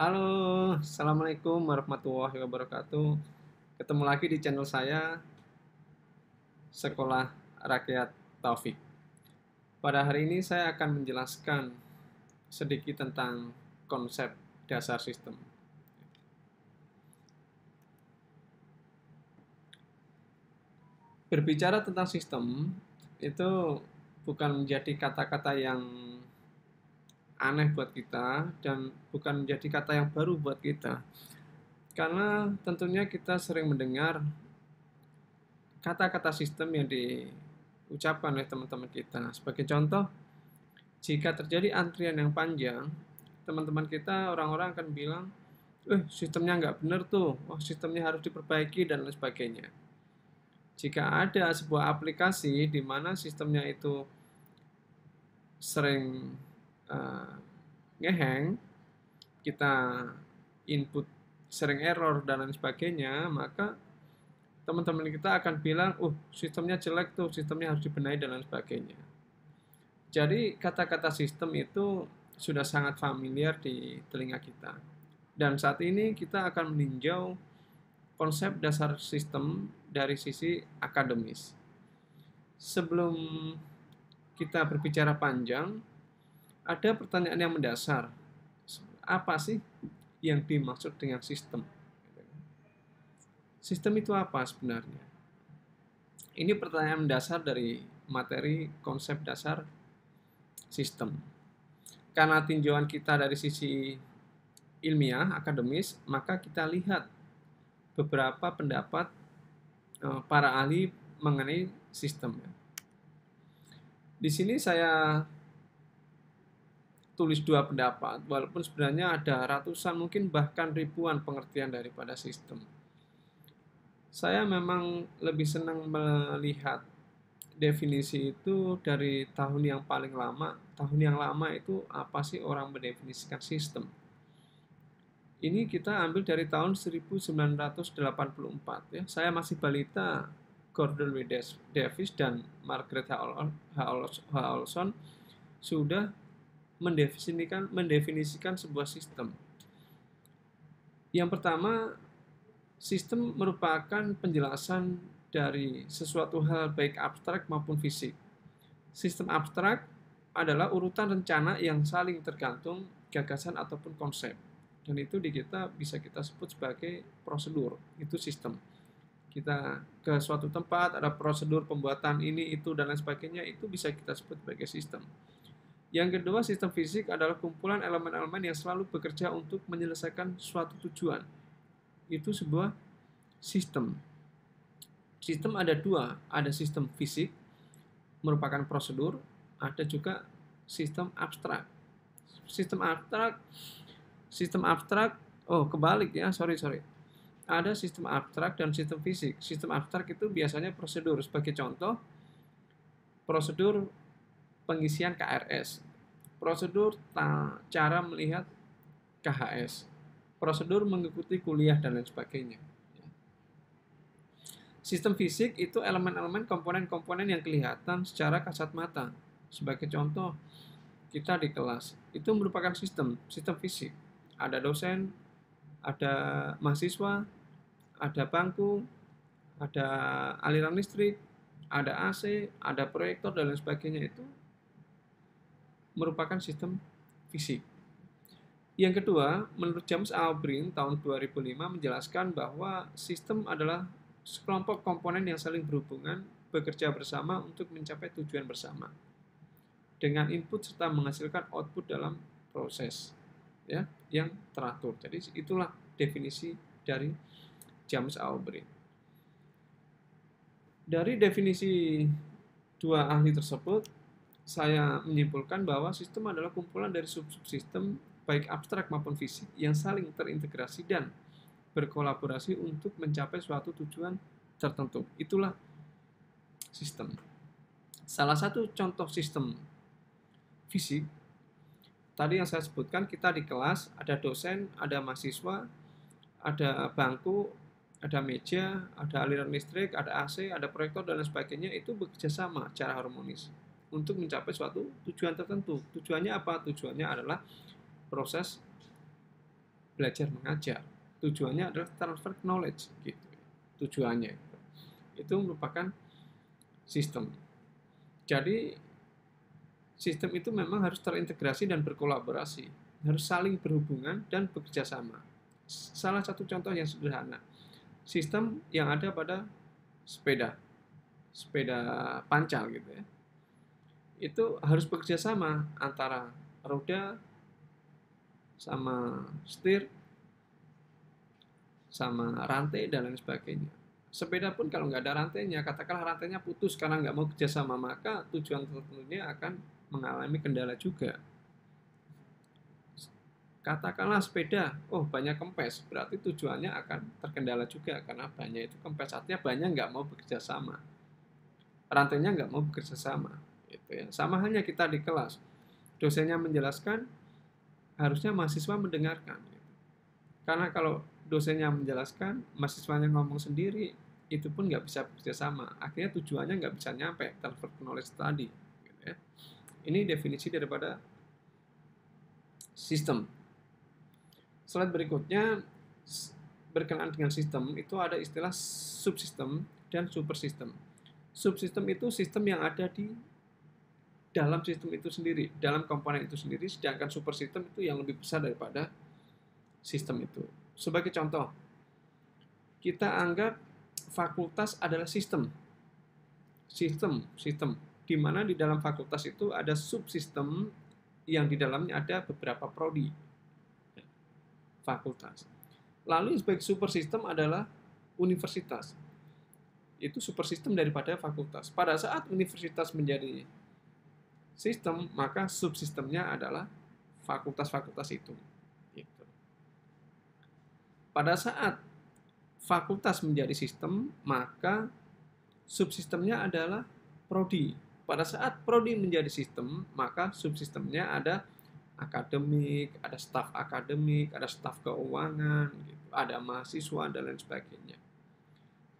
Halo, Assalamualaikum warahmatullahi wabarakatuh. Ketemu lagi di channel saya, Sekolah Rakyat Taufik. Pada hari ini saya akan menjelaskan sedikit tentang konsep dasar sistem. Berbicara tentang sistem, itu bukan menjadi kata-kata yang aneh buat kita dan bukan menjadi kata yang baru buat kita. Karena tentunya kita sering mendengar kata-kata sistem yang diucapkan oleh teman-teman kita. Sebagai contoh, jika terjadi antrian yang panjang, teman-teman kita orang-orang akan bilang, sistemnya nggak benar tuh, wah sistemnya harus diperbaiki dan lain sebagainya. Jika ada sebuah aplikasi di mana sistemnya itu sering uh, ngehang, kita input sering error dan lain sebagainya, maka teman-teman kita akan bilang, sistemnya jelek tuh, sistemnya harus dibenahi dan lain sebagainya. Jadi kata-kata sistem itu sudah sangat familiar di telinga kita. Dan saat ini kita akan meninjau konsep dasar sistem dari sisi akademis. Sebelum kita berbicara panjang, ada pertanyaan yang mendasar. Apa sih yang dimaksud dengan sistem? Sistem itu apa sebenarnya? Ini pertanyaan mendasar dari materi konsep dasar sistem. Karena tinjauan kita dari sisi ilmiah, akademis, maka kita lihat beberapa pendapat para ahli mengenai sistem. Di sini saya tulis dua pendapat, walaupun sebenarnya ada ratusan, mungkin bahkan ribuan pengertian daripada sistem. Saya memang lebih senang melihat definisi itu dari tahun yang paling lama. Tahun yang lama itu apa sih orang mendefinisikan sistem? Ini kita ambil dari tahun 1984 ya. Saya masih balita, Gordon W. Davis dan Margaret H. Olson sudah mendefinisikan sebuah sistem. Yang pertama, sistem merupakan penjelasan dari sesuatu hal baik abstrak maupun fisik. Sistem abstrak adalah urutan rencana yang saling tergantung gagasan ataupun konsep. Dan itu di kita bisa kita sebut sebagai prosedur, itu sistem. Kita ke suatu tempat, ada prosedur pembuatan ini, itu, dan lain sebagainya, itu bisa kita sebut sebagai sistem. Yang kedua, sistem fisik adalah kumpulan elemen-elemen yang selalu bekerja untuk menyelesaikan suatu tujuan. Itu sebuah sistem. Sistem ada dua, ada sistem fisik, merupakan prosedur, ada juga sistem abstrak. Sistem abstrak, kebalik ya, sorry. Ada sistem abstrak dan sistem fisik. Sistem abstrak itu biasanya prosedur. Sebagai contoh, prosedur pengisian KRS, prosedur cara melihat KHS, prosedur mengikuti kuliah dan lain sebagainya. Sistem fisik itu elemen-elemen komponen-komponen yang kelihatan secara kasat mata. Sebagai contoh, kita di kelas itu merupakan sistem fisik. Ada dosen, ada mahasiswa, ada bangku, ada aliran listrik, ada AC, ada proyektor dan lain sebagainya, itu merupakan sistem fisik. Yang kedua, menurut James Albrin tahun 2005 menjelaskan bahwa sistem adalah sekelompok komponen yang saling berhubungan, bekerja bersama untuk mencapai tujuan bersama dengan input serta menghasilkan output dalam proses ya yang teratur. Jadi itulah definisi dari James Albrin. Dari definisi dua ahli tersebut, saya menyimpulkan bahwa sistem adalah kumpulan dari subsistem baik abstrak maupun fisik yang saling terintegrasi dan berkolaborasi untuk mencapai suatu tujuan tertentu. Itulah sistem. Salah satu contoh sistem fisik tadi yang saya sebutkan, kita di kelas ada dosen, ada mahasiswa, ada bangku, ada meja, ada aliran listrik, ada AC, ada proyektor dan lain sebagainya, itu bekerja sama secara harmonis untuk mencapai suatu tujuan tertentu. Tujuannya apa? Tujuannya adalah proses belajar mengajar. Tujuannya adalah transfer knowledge gitu. Tujuannya itu merupakan sistem. Jadi sistem itu memang harus terintegrasi dan berkolaborasi, harus saling berhubungan dan bekerja sama. Salah satu contoh yang sederhana, sistem yang ada pada sepeda pancal gitu ya, itu harus bekerja sama antara roda sama setir sama rantai dan lain sebagainya. Sepeda pun kalau nggak ada rantainya, katakanlah rantainya putus karena nggak mau kerjasama, maka tujuan tertentunya akan mengalami kendala juga. Katakanlah sepeda, oh banyak kempes, berarti tujuannya akan terkendala juga karena banyak itu kempes, artinya banyak nggak mau bekerja sama, rantainya nggak mau bekerja sama. Gitu ya. Sama halnya kita di kelas, dosennya menjelaskan, harusnya mahasiswa mendengarkan. Karena kalau dosennya menjelaskan, mahasiswanya ngomong sendiri, itu pun nggak bisa bekerja sama. Akhirnya tujuannya nggak bisa nyampe, transfer knowledge tadi. Gitu ya. Ini definisi daripada sistem. Slide berikutnya, berkenaan dengan sistem, itu ada istilah subsistem dan supersistem. Subsistem itu sistem yang ada di dalam sistem itu sendiri, dalam komponen itu sendiri, sedangkan supersistem itu yang lebih besar daripada sistem itu. Sebagai contoh, kita anggap fakultas adalah sistem, di mana di dalam fakultas itu ada subsistem yang di dalamnya ada beberapa prodi fakultas. Lalu sebagai supersistem adalah universitas. Itu supersistem daripada fakultas. Pada saat universitas menjadi sistem, maka subsistemnya adalah fakultas-fakultas itu. Gitu. Pada saat fakultas menjadi sistem, maka subsistemnya adalah prodi. Pada saat prodi menjadi sistem, maka subsistemnya ada akademik, ada staf akademik, ada staf keuangan, gitu, ada mahasiswa, dan lain sebagainya.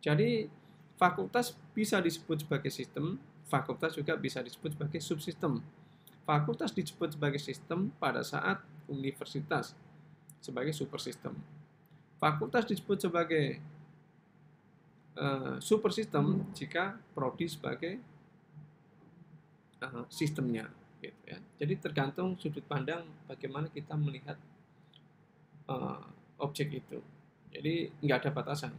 Jadi, fakultas bisa disebut sebagai sistem, fakultas juga bisa disebut sebagai subsistem. Fakultas disebut sebagai sistem pada saat universitas sebagai supersistem. Fakultas disebut sebagai supersistem jika prodi sebagai sistemnya. Gitu ya. Jadi tergantung sudut pandang bagaimana kita melihat objek itu. Jadi nggak ada batasan.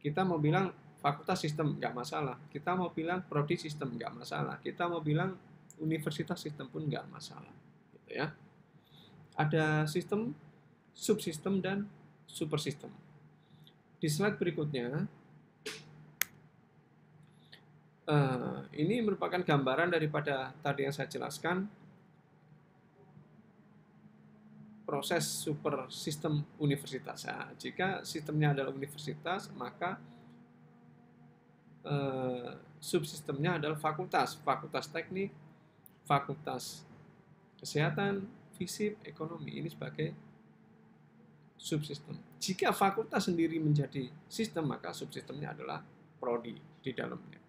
Kita mau bilang fakultas sistem nggak masalah. Kita mau bilang prodi sistem nggak masalah. Kita mau bilang universitas sistem pun nggak masalah. Gitu ya. Ada sistem, subsistem, dan supersistem. Di slide berikutnya, ini merupakan gambaran daripada tadi yang saya jelaskan, proses super sistem universitas. Nah, jika sistemnya adalah universitas, maka subsistemnya adalah fakultas teknik, fakultas kesehatan, fisip, ekonomi. Ini sebagai subsistem. Jika fakultas sendiri menjadi sistem, maka subsistemnya adalah prodi di dalamnya.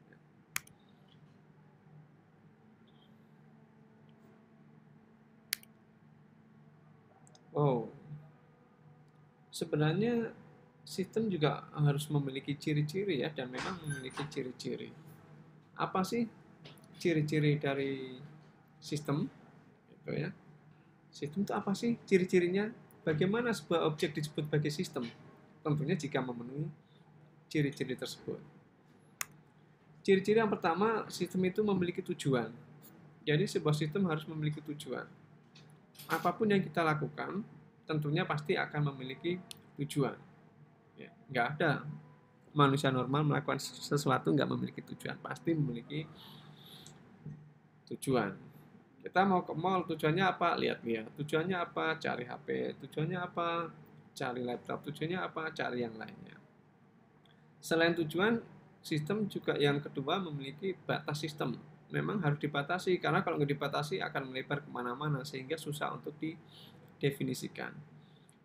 Oh, sebenarnya sistem juga harus memiliki ciri-ciri ya, dan memang memiliki ciri-ciri. Apa sih ciri-ciri dari sistem? Gitu ya. Sistem itu apa sih ciri-cirinya? Bagaimana sebuah objek disebut sebagai sistem? Tentunya jika memenuhi ciri-ciri tersebut. Ciri-ciri yang pertama, sistem itu memiliki tujuan. Jadi sebuah sistem harus memiliki tujuan. Apapun yang kita lakukan, tentunya pasti akan memiliki tujuan. Ya, nggak ada manusia normal melakukan sesuatu nggak memiliki tujuan. Pasti memiliki tujuan. Kita mau ke mall, tujuannya apa? Lihat-lihat. Tujuannya apa? Cari HP. Tujuannya apa? Cari laptop. Tujuannya apa? Cari yang lainnya. Selain tujuan, sistem juga yang kedua memiliki batas sistem. Memang harus dibatasi, karena kalau nggak dibatasi akan melebar kemana-mana, sehingga susah untuk didefinisikan.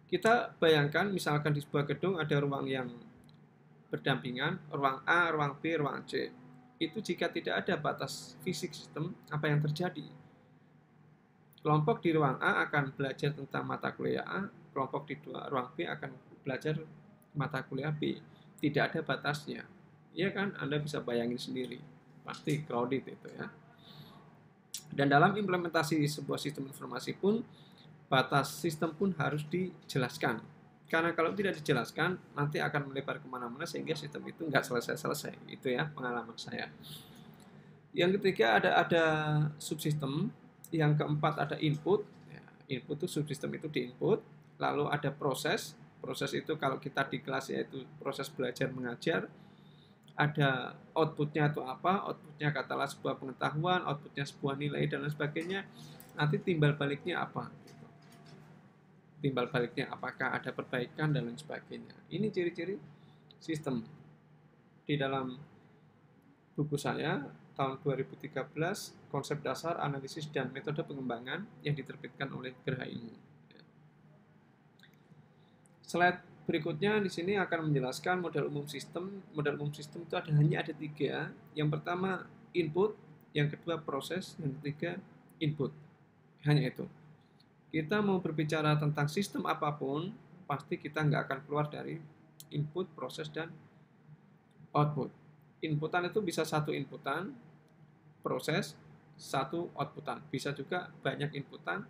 Kita bayangkan misalkan di sebuah gedung ada ruang yang berdampingan, ruang A, ruang B, ruang C. Itu jika tidak ada batas fisik sistem, apa yang terjadi? Kelompok di ruang A akan belajar tentang mata kuliah A, kelompok di ruang B akan belajar mata kuliah B. Tidak ada batasnya. Iya kan? Anda bisa bayangin sendiri. Pasti crowded itu ya. Dan dalam implementasi sebuah sistem informasi pun, batas sistem pun harus dijelaskan. Karena kalau tidak dijelaskan, nanti akan melebar kemana-mana sehingga sistem itu nggak selesai-selesai. Itu ya pengalaman saya. Yang ketiga ada subsistem. Yang keempat ada input. Input itu subsistem itu di input. Lalu ada proses. Proses itu kalau kita di kelas yaitu proses belajar mengajar. Ada outputnya itu apa? Outputnya katakanlah sebuah pengetahuan, outputnya sebuah nilai dan lain sebagainya. Nanti timbal baliknya apa? Timbal baliknya apakah ada perbaikan dan lain sebagainya. Ini ciri-ciri sistem. Di dalam buku saya tahun 2013, konsep dasar analisis dan metode pengembangan yang diterbitkan oleh Geraha Ilmu. Slide berikutnya di sini akan menjelaskan model umum sistem. Model umum sistem itu hanya ada 3. Yang pertama input, yang kedua proses, yang ketiga input. Hanya itu. Kita mau berbicara tentang sistem apapun, pasti kita nggak akan keluar dari input, proses, dan output. Inputan itu bisa satu inputan, proses, satu outputan. Bisa juga banyak inputan,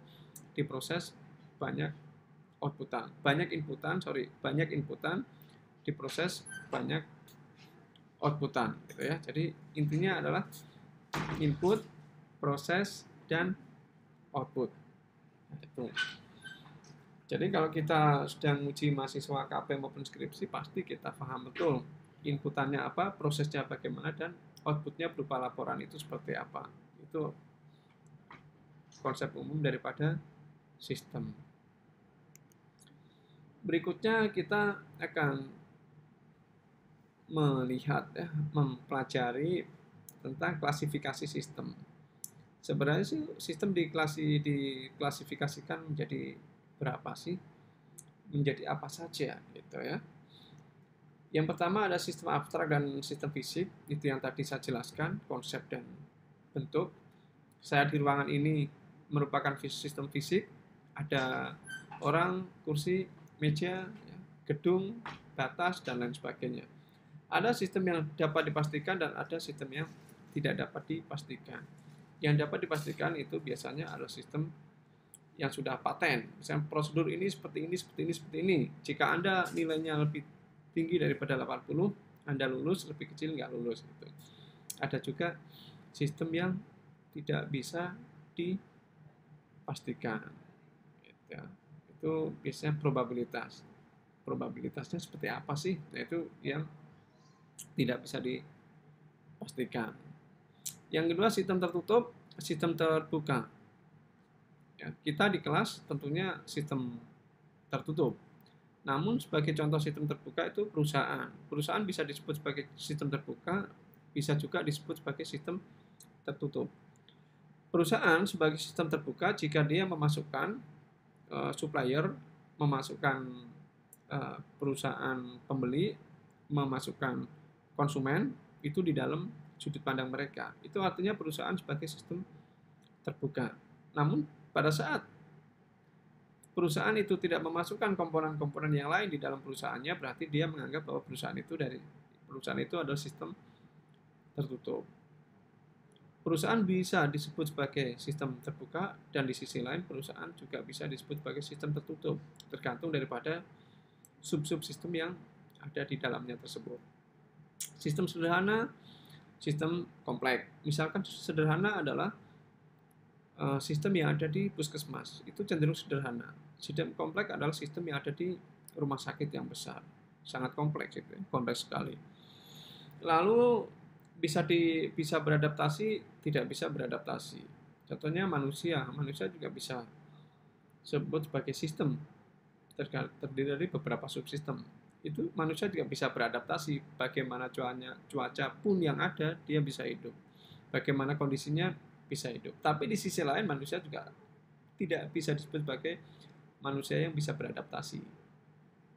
diproses banyak outputan. Banyak inputan, diproses banyak outputan. Gitu ya. Jadi intinya adalah input, proses, dan output. Itu. Jadi kalau kita sedang uji mahasiswa KP maupun skripsi, pasti kita paham betul inputannya apa, prosesnya bagaimana, dan outputnya berupa laporan itu seperti apa. Itu konsep umum daripada sistem. Berikutnya kita akan melihat mempelajari tentang klasifikasi sistem. Sebenarnya sih sistem diklasifikasikan menjadi berapa sih? Menjadi apa saja gitu ya. Yang pertama ada sistem abstrak dan sistem fisik, itu yang tadi saya jelaskan, konsep dan bentuk. Saya di ruangan ini merupakan sistem fisik, ada orang, kursi, meja, gedung, batas, dan lain sebagainya. Ada sistem yang dapat dipastikan dan ada sistem yang tidak dapat dipastikan. Yang dapat dipastikan itu biasanya adalah sistem yang sudah paten. Misalnya prosedur ini seperti ini, seperti ini, seperti ini. Jika Anda nilainya lebih tinggi daripada 80, Anda lulus, lebih kecil nggak lulus. Gitu. Ada juga sistem yang tidak bisa dipastikan. Gitu. Itu biasanya probabilitas. Probabilitasnya seperti apa sih? Nah, itu yang tidak bisa dipastikan. Yang kedua sistem tertutup, sistem terbuka. Ya, kita di kelas tentunya sistem tertutup. Namun sebagai contoh sistem terbuka itu perusahaan. Perusahaan bisa disebut sebagai sistem terbuka, bisa juga disebut sebagai sistem tertutup. Perusahaan sebagai sistem terbuka jika dia memasukkan supplier, memasukkan perusahaan pembeli, memasukkan konsumen itu di dalam sudut pandang mereka. Itu artinya perusahaan sebagai sistem terbuka. Namun pada saat perusahaan itu tidak memasukkan komponen-komponen yang lain di dalam perusahaannya, berarti dia menganggap bahwa perusahaan itu adalah sistem tertutup. Perusahaan bisa disebut sebagai sistem terbuka dan di sisi lain perusahaan juga bisa disebut sebagai sistem tertutup, tergantung daripada sub-sub sistem yang ada di dalamnya tersebut. Sistem sederhana, sistem kompleks. Misalkan sederhana adalah sistem yang ada di puskesmas, itu cenderung sederhana. Sistem kompleks adalah sistem yang ada di rumah sakit yang besar, sangat kompleks itu, kompleks sekali. Lalu bisa beradaptasi, tidak bisa beradaptasi. Contohnya manusia juga bisa disebut sebagai sistem, terdiri dari beberapa subsistem. Itu manusia juga bisa beradaptasi, bagaimana cuaca pun yang ada, dia bisa hidup. Bagaimana kondisinya, bisa hidup. Tapi di sisi lain manusia juga tidak bisa disebut sebagai manusia yang bisa beradaptasi.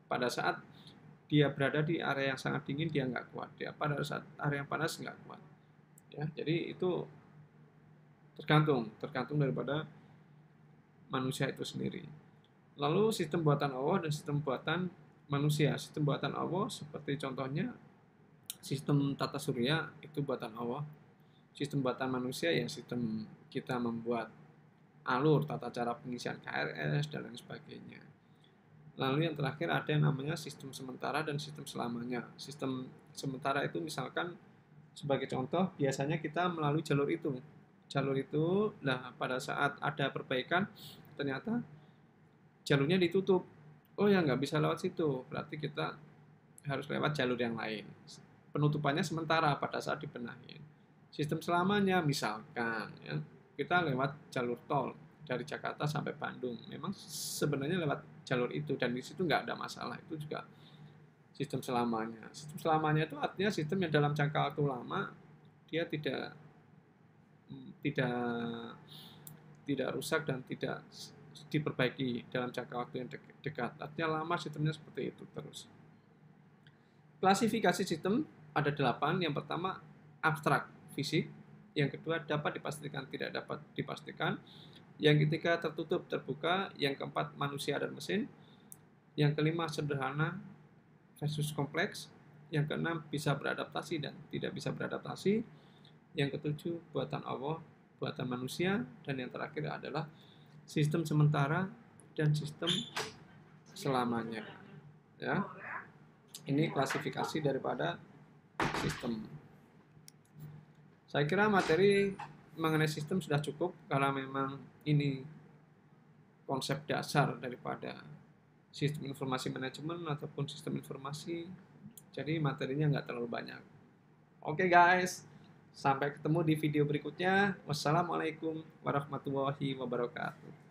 Pada saat dia berada di area yang sangat dingin, dia nggak kuat. Dia pada saat area yang panas nggak kuat. Ya, jadi itu tergantung daripada manusia itu sendiri. Lalu sistem buatan Allah dan sistem buatan manusia. Sistem buatan Allah seperti contohnya sistem tata surya itu buatan Allah. Sistem buatan manusia ya sistem kita membuat alur, tata cara pengisian KRS dan lain sebagainya. Lalu yang terakhir ada yang namanya sistem sementara dan sistem selamanya. Sistem sementara itu misalkan sebagai contoh biasanya kita melalui jalur itu. Jalur itu, nah pada saat ada perbaikan ternyata jalurnya ditutup. Oh ya nggak bisa lewat situ, berarti kita harus lewat jalur yang lain. Penutupannya sementara pada saat dibenahi. Sistem selamanya misalkan ya, kita lewat jalur tol dari Jakarta sampai Bandung. Memang sebenarnya lewat jalur itu dan di situ nggak ada masalah. Itu juga sistem selamanya. Sistem selamanya itu artinya sistem yang dalam jangka waktu lama dia tidak tidak rusak dan tidak diperbaiki dalam jangka waktu yang dekat. Artinya lama sistemnya seperti itu terus. Klasifikasi sistem ada 8. Yang pertama abstrak fisik, yang kedua dapat dipastikan tidak dapat dipastikan, yang ketiga tertutup terbuka, yang keempat manusia dan mesin, yang kelima sederhana versus kompleks, yang keenam bisa beradaptasi dan tidak bisa beradaptasi, yang ketujuh buatan Allah, buatan manusia, dan yang terakhir adalah sistem sementara dan sistem selamanya. Ya, ini klasifikasi daripada sistem. Saya kira materi mengenai sistem sudah cukup karena memang ini konsep dasar daripada sistem informasi manajemen ataupun sistem informasi. Jadi materinya nggak terlalu banyak. Oke guys, sampai ketemu di video berikutnya. Wassalamualaikum warahmatullahi wabarakatuh.